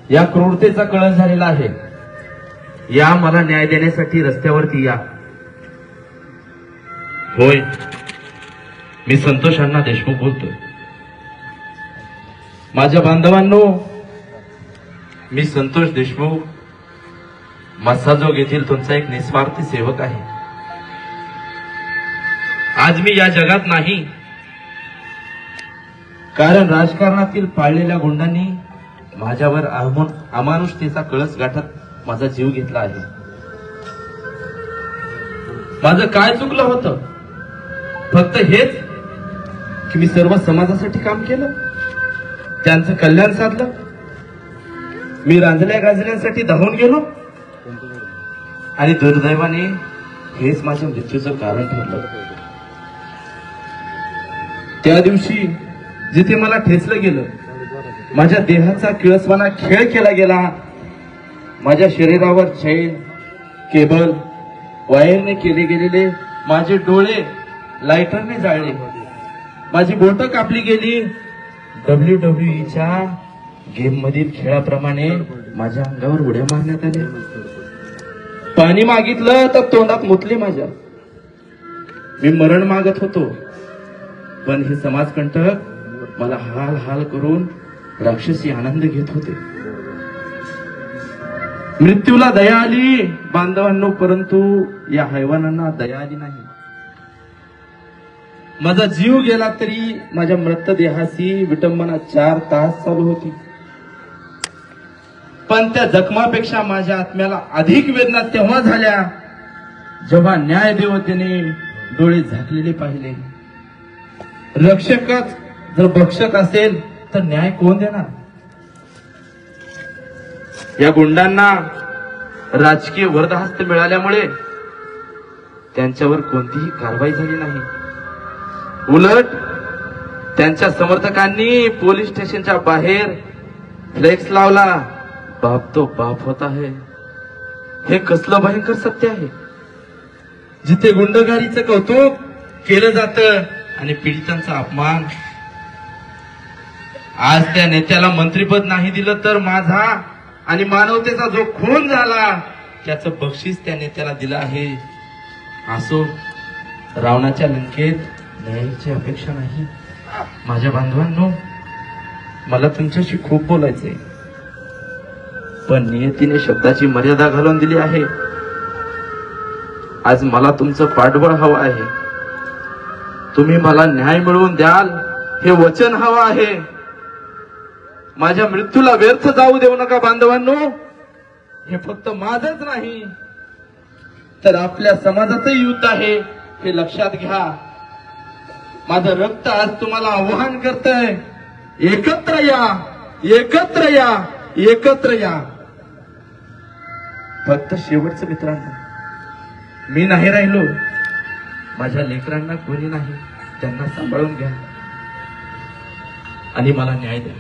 या क्रूरतेचा कळस झालेला आहे। या मला न्याय देण्यासाठी रस्त्यावरती या। होय, मी संतोष अण्णा देशमुख बोलतोय। माझ्या बांधवांनो, मी संतोष देशमुख मस्साजोग येथील तुमचा एक निस्वार्थी सेवक आहे। आज मी या जगात नाही, कारण राजकारणातील पाळलेल्या गुंडांनी माझ्यावर अमानुषतेचा कळस गाठत माझा जीव घेतला आहे। माझं काय चुकलं होतं? फक्त हेच की मी सर्व समाजासाठी काम केलं, त्यांचं कल्याण साधलं। मी रांजल्या गाजण्यासाठी धावून गेलो आणि दुर्दैवाने हेच माझ्या मृत्यूचं कारण ठरलं। त्या दिवशी जिथे मला ठेचलं गेलं, माझ्या देहाचा किळसवाना खेळ केला गेला, माझ्या शरीरावर चैन, केबल, वायरने केले गेलेले माझे डोळे लायटरने जाळले, माझी बोटं कापली गेली। WWE गेम मधील खेळाप्रमाणे माझ्या अंगावर उड्या मारण्यात आल्या। पाणी मागितलं तर तोंडात मुतले माझ्या। मी मरण मागत होतो, पण हे समाजकंटक मला हाल हाल करून राक्षसी आनंद घेत होते। मृत्यूला दया आली बांधवांनो, परंतु या हैवानांना दया आली नाही। माझा जीव गेला तरी माझ्या मृतदेहाची विटंबना 4 तास चालू होती, पण त्या जखमापेक्षा माझ्या आत्म्याला अधिक वेदना तेव्हा झाल्या जेव्हा न्यायदेवतेने डोळे झाकलेले पाहिले। रक्षकच जर भक्षक असेल तर न्याय कोण देणार? या गुंडांना राजकीय वरदहस्त मिळाल्यामुळे त्यांच्यावर कोणतीही कारवाई झाली नाही। उलट त्यांच्या समर्थकांनी पोलीस स्टेशनच्या बाहेर फ्लेक्स लावला, बाप तो बाप होता है। हे कसलं भयंकर सत्य आहे, जिथे गुंडगारीचं कौतुक केलं जातं आणि पीडितांचा अपमान। आज त्या नेत्याला मंत्रिपद नाही दिलं तर माझा आणि मानवतेचा जो खून झाला त्याचं बक्षीस त्या नेत्याला दिलं आहे। असो, रावणाच्या लंकेत न्यायाची अपेक्षा नाही। माझ्या बांधवांनो, मला तुमच्याशी खूप बोलायचंय, पण नियतीने शब्दाची मर्यादा घालून दिली आहे। आज मला तुमचं पाठबळ हवं आहे। तुम्ही मला न्याय मिळवून द्याल हे वचन हवं आहे। माझ्या मृत्यूला व्यर्थ जाऊ देऊ नका बांधवांनो। हे फक्त माझंच नाही तर आपल्या समाजाचं युद्ध आहे, हे लक्षात घ्या। माझं रक्त आज तुम्हाला आवाहन करतंय, एकत्र या, एकत्र या, एकत्र या। फक्त शेवटचं मित्रांनो, मी नाही राहिलो, माझ्या लेकरांना कोणी नाही, त्यांना सांभाळून घ्या आणि मला न्याय द्या।